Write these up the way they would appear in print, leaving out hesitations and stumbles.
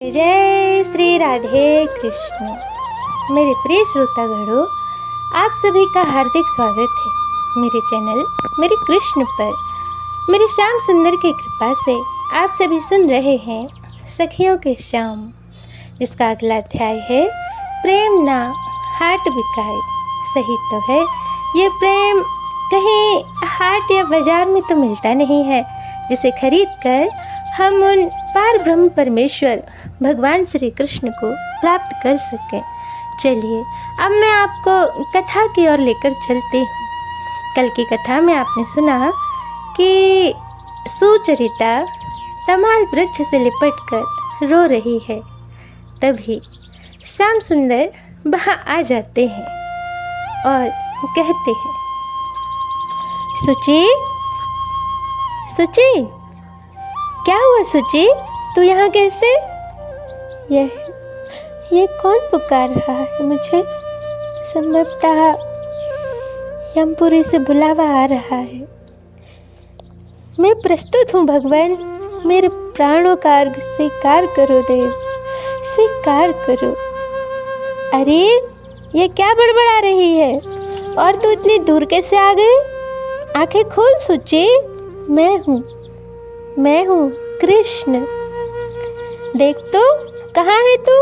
जय श्री राधे कृष्ण। मेरे प्रिय श्रोतागणों, आप सभी का हार्दिक स्वागत है मेरे चैनल मेरे कृष्ण पर। मेरे श्याम सुंदर की कृपा से आप सभी सुन रहे हैं सखियों के श्याम, जिसका अगला अध्याय है प्रेम ना हाट बिकाए। सही तो है, ये प्रेम कहीं हाट या बाजार में तो मिलता नहीं है जिसे खरीद कर हम उन पार ब्रह्म परमेश्वर भगवान श्री कृष्ण को प्राप्त कर सकें। चलिए अब मैं आपको कथा की ओर लेकर चलती हूँ। कल की कथा में आपने सुना कि सुचरिता तमाल वृक्ष से लिपट कर रो रही है। तभी श्याम सुंदर वहाँ आ जाते हैं और कहते हैं, सुची सुची, क्या हुआ सुची, तू यहाँ कैसे? यह कौन पुकार रहा है मुझे? संभवतः यमपुरी से बुलावा आ रहा है। मैं प्रस्तुत हूँ भगवान, मेरे प्राणों का अर्घ स्वीकार करो देव, स्वीकार करो। अरे ये क्या बड़बड़ा रही है और तू इतनी दूर कैसे आ गई? आंखें खोल सुची, मैं हूँ कृष्ण। देख तो कहाँ है तू?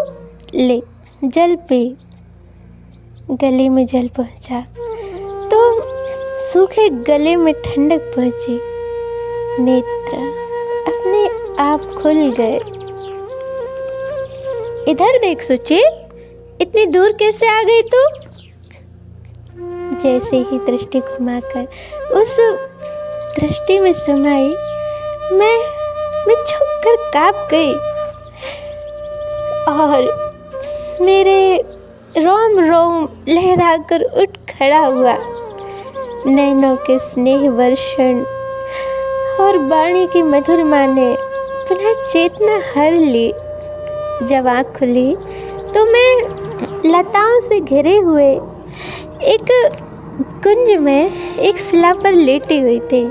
ले जल पी। गले में जल पहुँचा तो सूखे गले में ठंडक पहुँची। नेत्र अपने आप खुल गए। इधर देख सुची, इतनी दूर कैसे आ गई तू? जैसे ही दृष्टि घुमाकर उस दृष्टि में समाई, मैं झुक कर काँप गई और मेरे रोम रोम लहराकर उठ खड़ा हुआ। नैनों के स्नेह वर्षण और वाणी की मधुरमा ने पुनः चेतना हर ली। जब आँख खुली तो मैं लताओं से घिरे हुए एक कुंज में एक शिला पर लेटी हुई थी।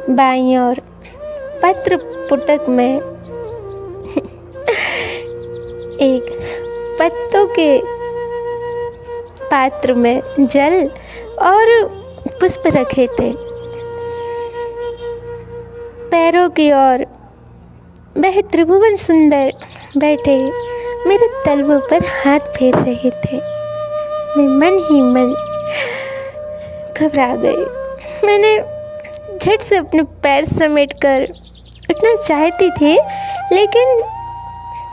बाईं ओर पत्र पुटक में एक पत्तों के पात्र में जल और पुष्प रखे थे। पैरों की ओर वह त्रिभुवन सुंदर बैठे मेरे तलवों पर हाथ फेर रहे थे। मैं मन ही मन घबरा गई। मैंने झट से अपने पैर समेटकर उठना चाहती थी, लेकिन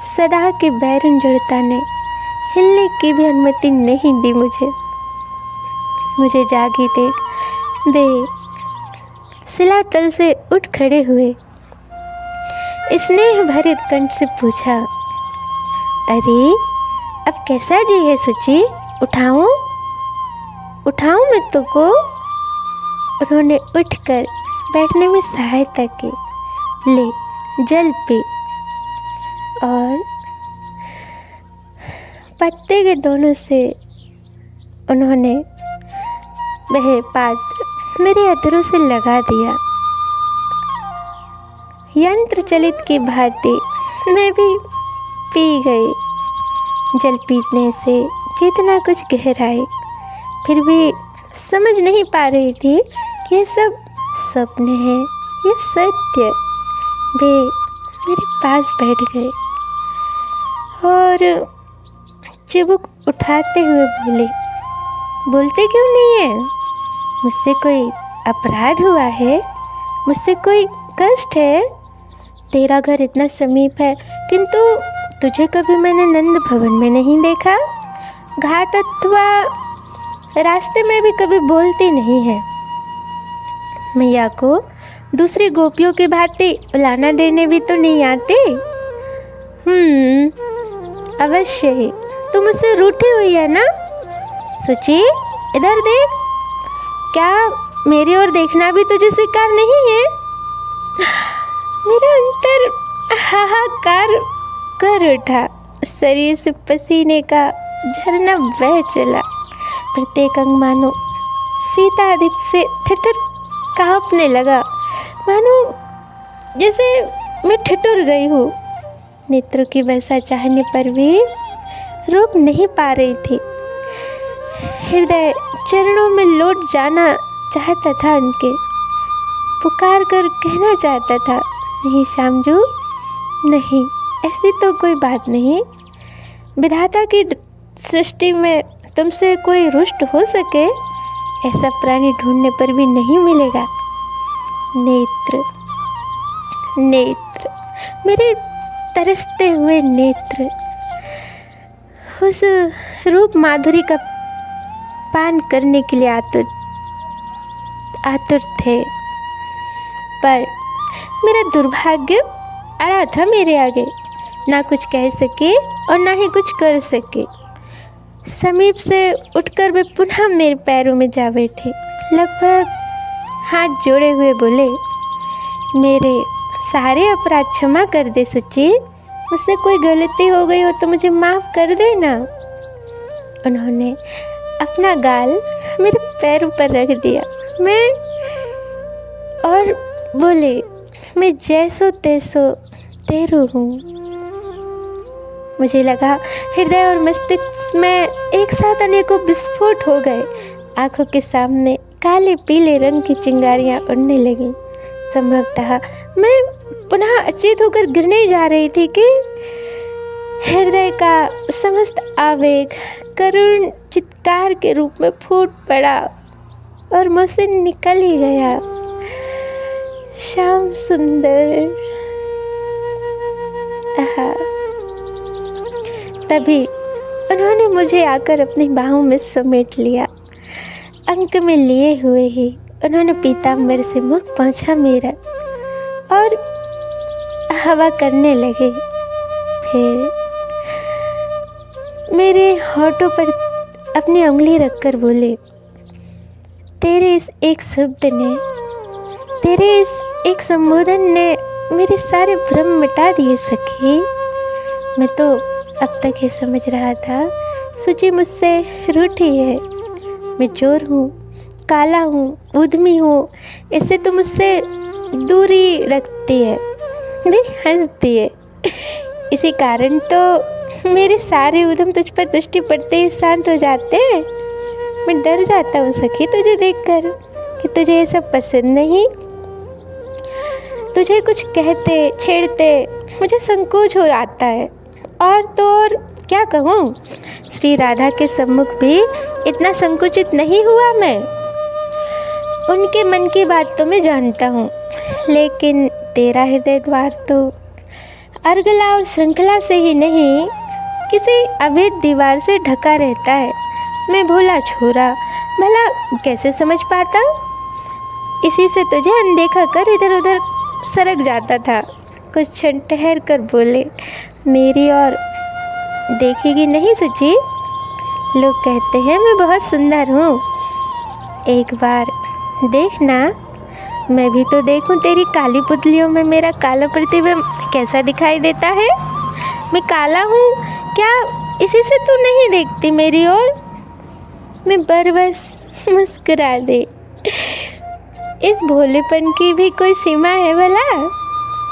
सदा के बैरन जड़ता ने हिलने की भी अनुमति नहीं दी मुझे जागी देख वे शिलातल से उठ खड़े हुए। स्नेह भरित कंठ से पूछा, अरे अब कैसा जी है सुची, उठाऊं मैं तुमको? उन्होंने उठकर बैठने में सहायता की। ले जल पी। और पत्ते के दोनों से उन्होंने वह पात्र मेरे अधरों से लगा दिया। यंत्र चलित की भांति मैं भी पी गई। जल पीने से चेतना कुछ गहराई, फिर भी समझ नहीं पा रही थी कि ये सब स्वप्न है ये सत्य। वे मेरे पास बैठ गए और चिबुक उठाते हुए बोलते क्यों नहीं है? मुझसे कोई अपराध हुआ है? मुझसे कोई कष्ट है? तेरा घर इतना समीप है, किंतु तुझे कभी मैंने नंद भवन में नहीं देखा। घाट अथवा रास्ते में भी कभी बोलती नहीं है। मैया को दूसरी गोपियों की भांति उलाना देने भी तो नहीं आते। अवश्य ही तू मुझसे रूठी हुई है ना? सुची इधर देख, क्या मेरी ओर देखना भी तुझे स्वीकार नहीं है? मेरा अंतर हाहाकार कर उठा। शरीर से पसीने का झरना बह चला। प्रत्येक अंग मानो सीता आदित्य से थिरथिर कांपने लगा, मानो जैसे मैं ठिठुर गई हूँ। नेत्रों की वर्षा चाहने पर भी रोक नहीं पा रही थी। हृदय चरणों में लौट जाना चाहता था, उनके पुकार कर कहना चाहता था, नहीं श्यामजू नहीं, ऐसी तो कोई बात नहीं। विधाता की सृष्टि में तुमसे कोई रुष्ट हो सके ऐसा प्राणी ढूंढने पर भी नहीं मिलेगा। नेत्र नेत्र, मेरे तरसते हुए नेत्र उस रूप माधुरी का पान करने के लिए आतुर थे, पर मेरा दुर्भाग्य अड़ा था मेरे आगे। ना कुछ कह सके और ना ही कुछ कर सके। समीप से उठकर वे पुनः मेरे पैरों में जा बैठे। लगभग हाथ जोड़े हुए बोले, मेरे सारे अपराध क्षमा कर दे सुची, मुझसे कोई गलती हो गई हो तो मुझे माफ़ कर देना। उन्होंने अपना गाल मेरे पैरों पर रख दिया और बोले, मैं जैसो तैसो तेरू हूँ। मुझे लगा हृदय और मस्तिष्क में एक साथ अनेकों विस्फोट हो गए। आंखों के सामने काले पीले रंग की चिंगारियाँ उड़ने लगीं। संभवतः मैं पुनः अचेत होकर गिरने जा रही थी कि हृदय का समस्त आवेग करुण चित्कार के रूप में फूट पड़ा और मुझसे निकल ही गया। श्याम सुंदर। तभी उन्होंने मुझे आकर अपनी बाहों में समेट लिया। अंक में लिए हुए ही उन्होंने पीताम्बर से मुख पोंछा मेरा और हवा करने लगे। फिर मेरे होठों पर अपनी उंगली रखकर बोले, तेरे इस एक शब्द ने, तेरे इस एक संबोधन ने मेरे सारे भ्रम मिटा दिए सखी। मैं तो अब तक ये समझ रहा था सुची मुझसे रूठी है। मैं चोर हूँ, काला हूँ, उद्यमी हूँ, इससे तो मुझसे दूरी रखती है, भी हंसती है। इसी कारण तो मेरे सारे उद्यम तुझ पर दृष्टि पड़ते ही शांत हो जाते हैं। मैं डर जाता हूँ सखी तुझे देखकर कि तुझे ये सब पसंद नहीं। तुझे कुछ कहते छेड़ते मुझे संकोच हो आता है। और तो और क्या कहूँ, श्री राधा के सम्मुख भी इतना संकुचित नहीं हुआ मैं। उनके मन की बात तो मैं जानता हूँ, लेकिन तेरा हृदय द्वार तो अर्गला और श्रृंखला से ही नहीं, किसी अभेद दीवार से ढका रहता है। मैं भोला छोरा भला कैसे समझ पाता। इसी से तुझे अनदेखा कर इधर उधर सरक जाता था। कुछ क्षण ठहर कर बोले, मेरी और देखेगी नहीं सुची? लोग कहते हैं मैं बहुत सुंदर हूँ। एक बार देखना, मैं भी तो देखूं तेरी काली पुतलियों में मेरा काला प्रतिबिंब कैसा दिखाई देता है। मैं काला हूँ क्या, इसी से तू नहीं देखती मेरी ओर? मैं बरबस मुस्कुरा दे। इस भोलेपन की भी कोई सीमा है भला?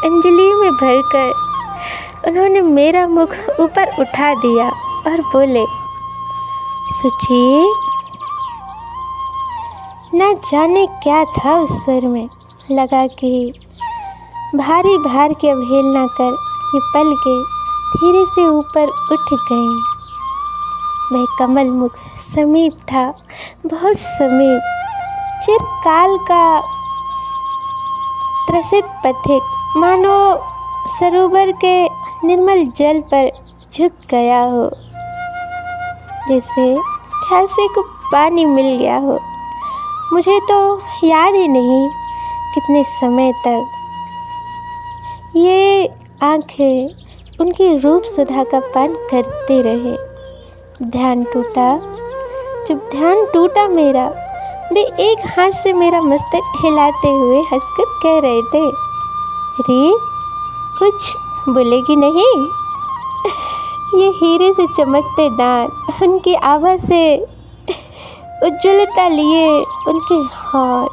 अंजलि में भरकर उन्होंने मेरा मुख ऊपर उठा दिया और बोले, सुची, न जाने क्या था उस स्वर में। लगा कि भारी भार की अवहेलना कर ये पल के धीरे से ऊपर उठ गई। वह कमल मुख समीप था, बहुत समीप। चिरकाल का त्रसित पथिक मानो सरोवर के निर्मल जल पर झुक गया हो, जैसे प्यासे को पानी मिल गया हो। मुझे तो याद ही नहीं कितने समय तक ये आंखें उनकी रूप सुधा का पान करते रहे। ध्यान टूटा। जब ध्यान टूटा मेरा, वे एक हाथ से मेरा मस्तक हिलाते हुए हंसकर कह रहे थे, रे कुछ बोलेगी नहीं? ये हीरे से चमकते दांत, उनकी आभा से उज्ज्वलता लिए उनके होठ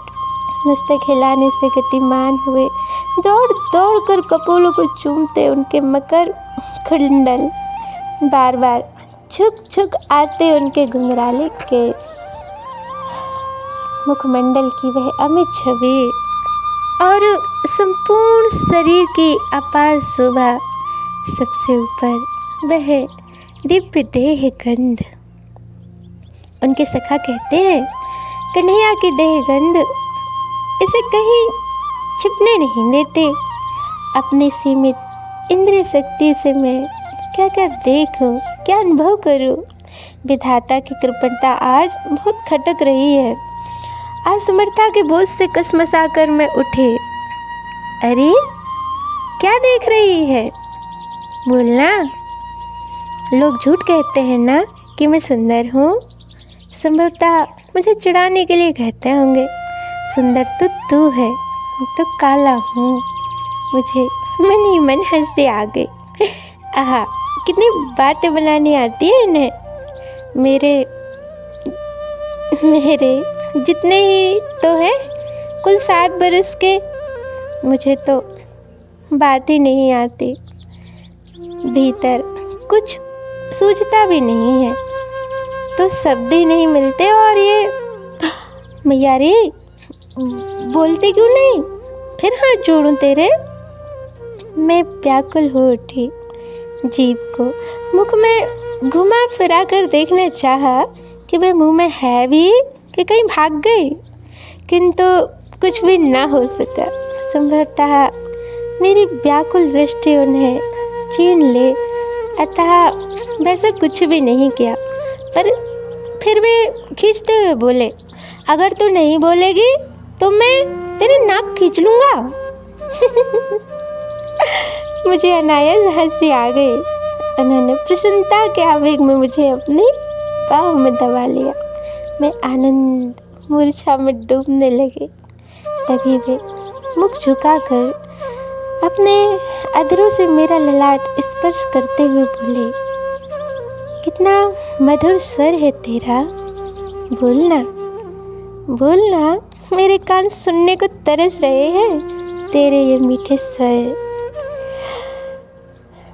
मस्तक हिलाने से गतिमान हुए, दौड़ दौड़ कर कपोलों को चूमते उनके मकर कुंडल, बार बार झुक झुक आते उनके घुंघराले केस, मुखमंडल की वह अमित छवि और संपूर्ण शरीर की अपार शोभा, सबसे ऊपर वह दिव्य देह गंध। उनके सखा कहते हैं, कन्हैया की देह गंध इसे कहीं छिपने नहीं देते। अपनी सीमित इंद्रिय शक्ति से मैं क्या क्या देखूं, क्या अनुभव करूं। विधाता की कृपणता आज बहुत खटक रही है। असमर्थता के बोझ से कसमसा कर मैं उठी। अरे क्या देख रही है, बोलना। लोग झूठ कहते हैं ना कि मैं सुंदर हूँ। संभवतः मुझे चिढ़ाने के लिए कहते होंगे। सुंदर तो तू है, तो काला हूँ। मुझे मन ही मन हंसी आ गई। आहा, कितनी बातें बनानी आती है इन्हें। मेरे जितने ही तो हैं, कुल 7 बरस के। मुझे तो बात ही नहीं आती, भीतर कुछ सूझता भी नहीं है, तो शब्द ही नहीं मिलते। और ये मैया रे, बोलते क्यों नहीं? फिर हाथ जोड़ूं तेरे। मैं व्याकुल हो उठी, जीभ को मुख में घुमा फिरा कर देखना चाहा कि वह मुंह में है भी कि कहीं भाग गई, किंतु कुछ भी ना हो सका। संभवतः मेरी व्याकुल दृष्टि उन्हें छीन ले, अतः वैसा कुछ भी नहीं किया। पर फिर वे खींचते हुए बोले, अगर तू नहीं बोलेगी तो मैं तेरी नाक खींच लूँगा। मुझे अनायास हंसी आ गई। उन्होंने प्रसन्नता के आवेग में मुझे अपनी बाहों में दबा लिया। मैं आनंद मूर्छा में डूबने लगी। तभी वे मुख झुकाकर अपने अधरों से मेरा ललाट स्पर्श करते हुए बोले, कितना मधुर स्वर है तेरा, बोलना बोलना। मेरे कान सुनने को तरस रहे हैं तेरे ये मीठे स्वर।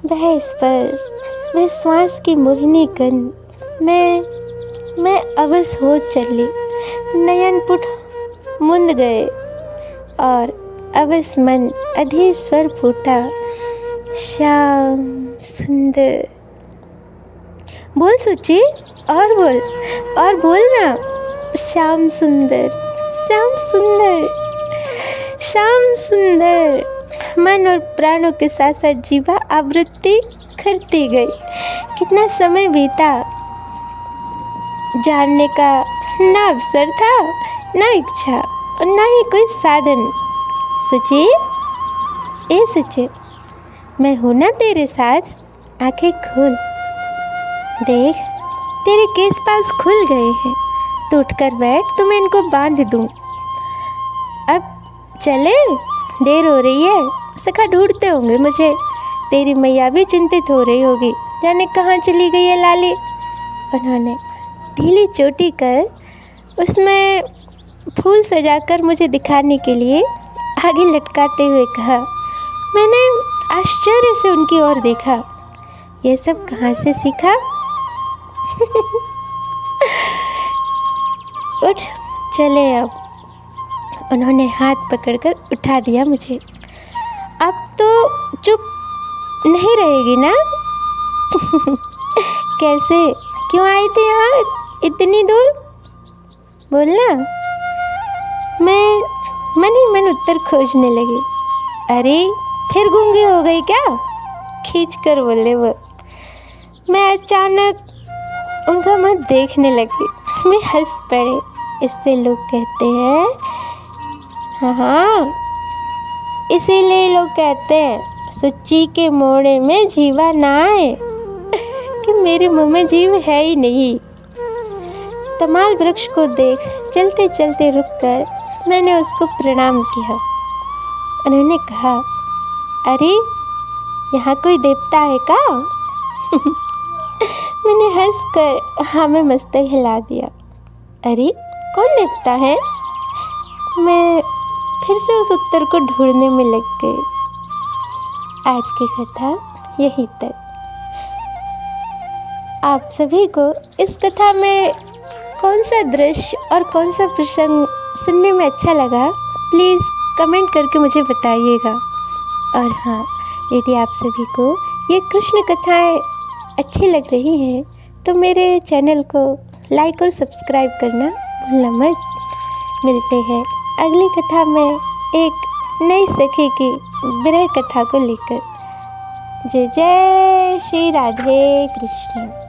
वह स्पर्श, वह श्वास की मोहिनी गंध, मैं अवश हो चली। नयन पुट मुंद गए और अवश मन अधीर स्वर फूटा, श्याम सुंदर। बोल सुची, और बोल ना। श्याम सुंदर, श्याम सुंदर, श्याम सुंदर। मन और प्राणों के साथ साथ जीवा आवृत्ति करती गई। कितना समय बीता, जानने का ना अवसर था, ना इच्छा और ना ही कोई साधन। सुची, ए सुची, मैं हूँ ना तेरे साथ। आंखें खोल, देख तेरे केस पास खुल गए हैं। तू उठकर बैठ, तो मैं इनको बांध दूँ। अब चले, देर हो रही है। सखा ढूंढते होंगे मुझे। तेरी मैया भी चिंतित हो रही होगी, जाने कहाँ चली गई है लाली। उन्होंने ढीली चोटी कर उसमें फूल सजाकर मुझे दिखाने के लिए आगे लटकाते हुए कहा। मैंने आश्चर्य से उनकी ओर देखा। ये सब कहाँ से सीखा? उठ चले अब। उन्होंने हाथ पकड़कर उठा दिया मुझे। अब तो चुप नहीं रहेगी ना? कैसे, क्यों आई थी यहाँ इतनी दूर? बोलना। मैं मन ही मन उत्तर खोजने लगी। अरे फिर गूंगी हो गई क्या? खींच कर बोले वो। मैं अचानक उनका मुँह देखने लगी। मैं हंस पड़े। इससे लोग कहते हैं, हाँ, इसीलिए लोग कहते हैं सुच्ची के मोड़े में जीवा ना आए, कि मेरे मुंह में जीव है ही नहीं। तमाल वृक्ष को देख चलते चलते रुककर मैंने उसको प्रणाम किया। उन्होंने कहा, अरे यहाँ कोई देवता है का? मैंने हंसकर हाँ में मस्तक हिला दिया। अरे कौन देवता है? मैं फिर से उस उत्तर को ढूंढने में लग गई। आज की कथा यहीं तक। आप सभी को इस कथा में कौन सा दृश्य और कौन सा प्रसंग सुनने में अच्छा लगा, प्लीज़ कमेंट करके मुझे बताइएगा। और हाँ, यदि आप सभी को ये कृष्ण कथाएं अच्छी लग रही हैं तो मेरे चैनल को लाइक और सब्सक्राइब करना भूलना मत। मिलते हैं अगली कथा में एक नई सखी की विरह कथा को लेकर। जय जय श्री राधे कृष्ण।